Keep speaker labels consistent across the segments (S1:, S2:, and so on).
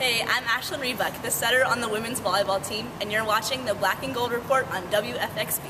S1: Hey, I'm Ashlyn Rebuck, the setter on the women's volleyball team, and you're watching the Black and Gold Report on WFXB.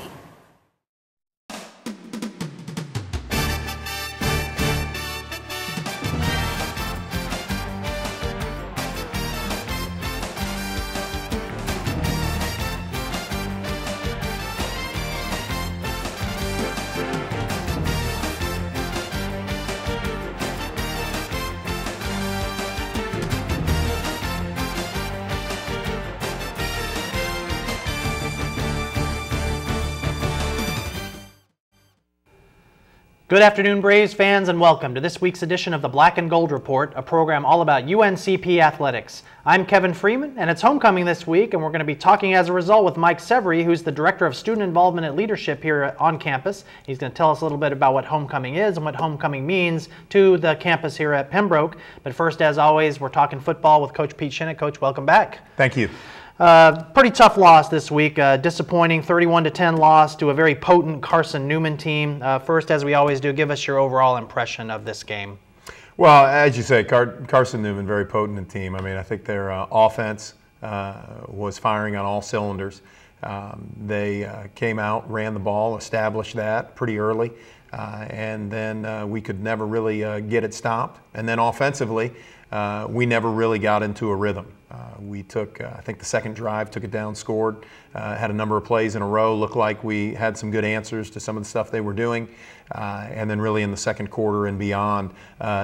S2: Good afternoon, Braves fans, and welcome to this week's edition of the Black and Gold Report, a program all about UNCP athletics. I'm Kevin Freeman, and it's homecoming this week, and we're going to be talking as a result with Mike Severy, who's the Director of Student Involvement and Leadership here on campus. He's going to tell us a little bit about what homecoming is and what homecoming means to the campus here at Pembroke. But first, as always, we're talking football with Coach Pete Shinnick. Coach, welcome back.
S3: Thank you.
S2: Pretty tough loss this week, disappointing 31-10 loss to a very potent Carson Newman team. First, as we always do, give us your overall impression of this game.
S3: Well, as you say, Carson Newman, very potent team. I mean, I think their offense was firing on all cylinders. They came out, ran the ball, established that pretty early, and then we could never really get it stopped. And then offensively, we never really got into a rhythm. We took, I think the second drive, took it down, scored, had a number of plays in a row, looked like we had some good answers to some of the stuff they were doing, and then really in the second quarter and beyond,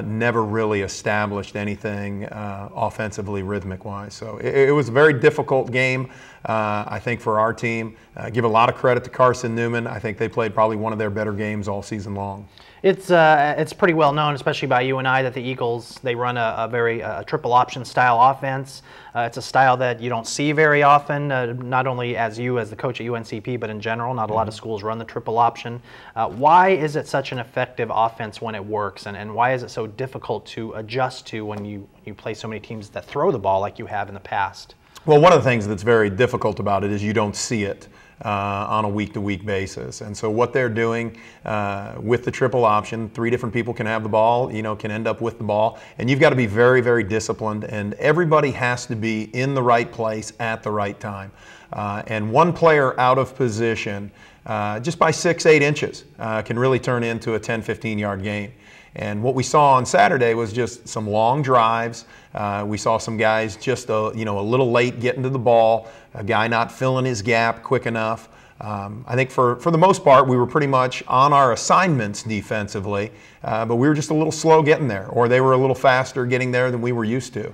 S3: never really established anything offensively, rhythmic-wise. So it was a very difficult game, I think, for our team. Give a lot of credit to Carson Newman. I think they played probably one of their better games all season long.
S2: It's pretty well known, especially by you and I, that the Eagles, they run a very triple option style offense. It's a style that you don't see very often, not only as the coach at UNCP, but in general. Not a lot of schools run the triple option. Why is it such an effective offense when it works, and why is it so difficult to adjust to when you play so many teams that throw the ball like you have in the past?
S3: Well, one of the things that's very difficult about it is you don't see it on a week-to-week basis. And so what they're doing with the triple option, 3 different people can have the ball, can end up with the ball, and you've got to be very, very disciplined, and everybody has to be in the right place at the right time. And one player out of position, just by 6-8 inches, can really turn into a 10-15 yard gain. And what we saw on Saturday was just some long drives. We saw some guys just a little late getting to the ball, a guy not filling his gap quick enough. I think for the most part, we were pretty much on our assignments defensively, but we were just a little slow getting there, or they were a little faster getting there than we were used to.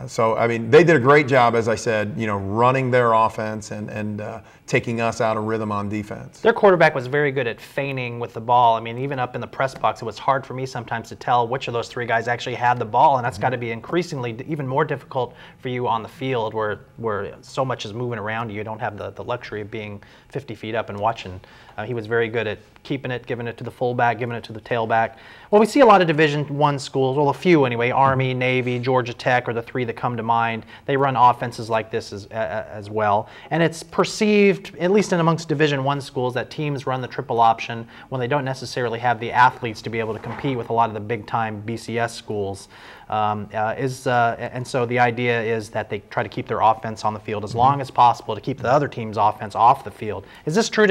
S3: So, I mean, they did a great job, as I said, running their offense and taking us out of rhythm on defense.
S2: Their quarterback was very good at feigning with the ball. I mean, even up in the press box, it was hard for me sometimes to tell which of those 3 guys actually had the ball, and that's got to be increasingly even more difficult for you on the field where so much is moving around you. You don't have the luxury of being 50 feet up and watching. He was very good at keeping it, giving it to the fullback, giving it to the tailback. Well, we see a lot of Division I schools, well, a few anyway, Army, Navy, Georgia Tech are the 3 that come to mind. They run offenses like this as well. And it's perceived, at least in amongst Division I schools, that teams run the triple option when they don't necessarily have the athletes to be able to compete with a lot of the big-time BCS schools. And so the idea is that they try to keep their offense on the field as long as possible to keep the other team's offense off the field. Is this true in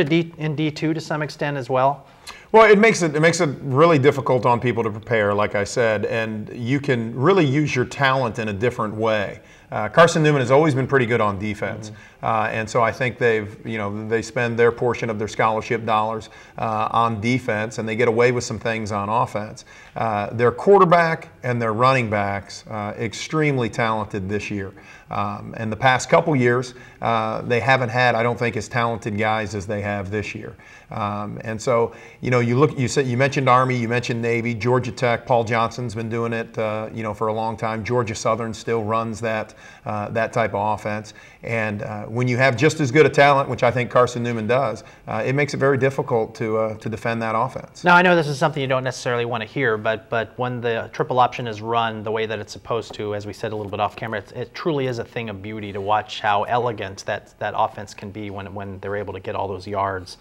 S2: D2 to some extent as well?
S3: Well, it makes it really difficult on people to prepare, like I said, and you can really use your talent in a different way. Carson Newman has always been pretty good on defense, and so I think they spend their portion of their scholarship dollars on defense, and they get away with some things on offense. Their quarterback and their running backs extremely talented this year. And the past couple years, they haven't had, I don't think, as talented guys as they have this year. And so, you mentioned Army, you mentioned Navy, Georgia Tech. Paul Johnson's been doing it, for a long time. Georgia Southern still runs that type of offense. And when you have just as good a talent, which I think Carson Newman does, it makes it very difficult to defend that offense.
S2: Now, I know this is something you don't necessarily want to hear, but when the triple option is run the way that it's supposed to, as we said a little bit off camera, it truly is a thing of beauty to watch how elegant that offense can be when they're able to get all those yards.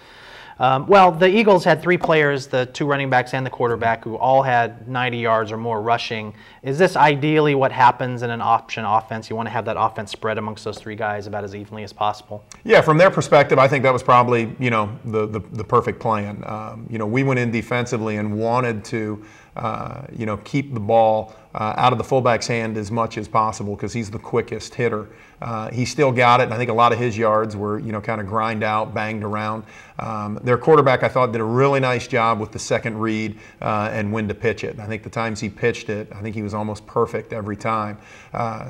S2: Well, the Eagles had 3 players, the 2 running backs and the quarterback, who all had 90 yards or more rushing. Is this ideally what happens in an option offense? You want to have that offense spread amongst those 3 guys about as evenly as possible?
S3: Yeah, from their perspective, I think that was probably, the perfect plan. We went in defensively and wanted to, keep the ball out of the fullback's hand as much as possible because he's the quickest hitter. He still got it, and I think a lot of his yards were, kind of grind out, banged around. Their quarterback, I thought, did a really nice job with the second read and when to pitch it. I think the times he pitched it, I think he was almost perfect every time.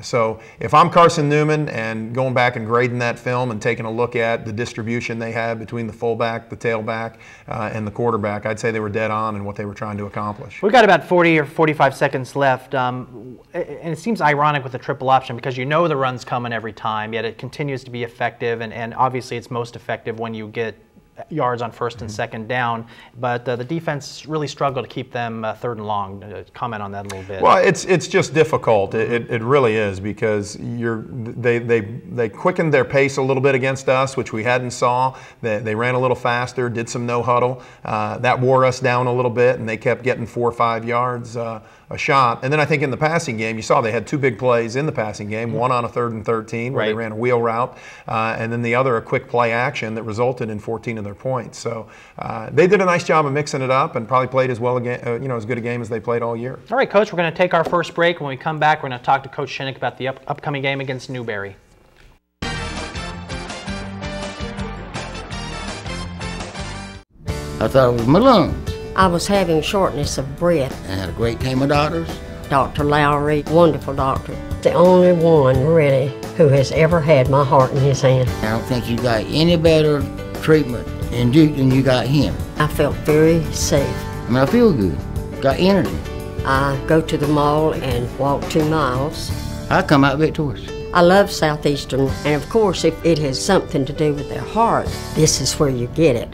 S3: So if I'm Carson Newman and going back and grading that film and taking a look at the distribution they had between the fullback, the tailback, and the quarterback, I'd say they were dead on in what they were trying to accomplish.
S2: We've got about 40 or 45 seconds left, and it seems ironic with the triple option because the run's coming every time, yet it continues to be effective, and obviously it's most effective when you get yards on first and second down, but the defense really struggled to keep them third and long. Comment on that a little bit.
S3: Well, it's just difficult. It really is because they quickened their pace a little bit against us, which we hadn't saw. They ran a little faster, did some no huddle. That wore us down a little bit, and they kept getting 4 or 5 yards a shot. And then I think in the passing game, you saw they had 2 big plays in the passing game, one on a 3rd and 13 where they ran a wheel route, and then the other a quick play action that resulted in 14 of their points. So they did a nice job of mixing it up and probably played as well again, as good a game as they played all year.
S2: All right, Coach, we're going to take our first break. When we come back, we're going to talk to Coach Shinnick about the upcoming game against Newberry.
S4: I thought it was my lungs.
S5: I was having shortness of breath.
S4: I had a great team of doctors.
S5: Dr. Lowry, wonderful doctor. The only one, really, who has ever had my heart in his hand.
S4: I don't think you got any better treatment in Duke than you got him.
S5: I felt very safe.
S4: I mean, I feel good. Got energy.
S5: I go to the mall and walk 2 miles.
S4: I come out victorious.
S5: I love Southeastern, and of course, if it has something to do with their heart, this is where you get it.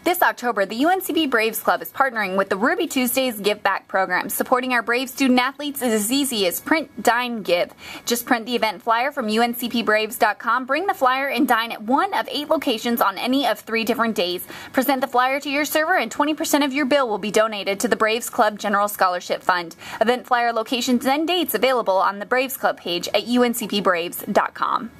S6: This October, the UNCP Braves Club is partnering with the Ruby Tuesdays Give Back program. Supporting our Brave student athletes is as easy as print, dine, give. Just print the event flyer from uncpbraves.com, bring the flyer, and dine at one of 8 locations on any of 3 different days. Present the flyer to your server, and 20% of your bill will be donated to the Braves Club General Scholarship Fund. Event flyer locations and dates available on the Braves Club page at uncpbraves.com.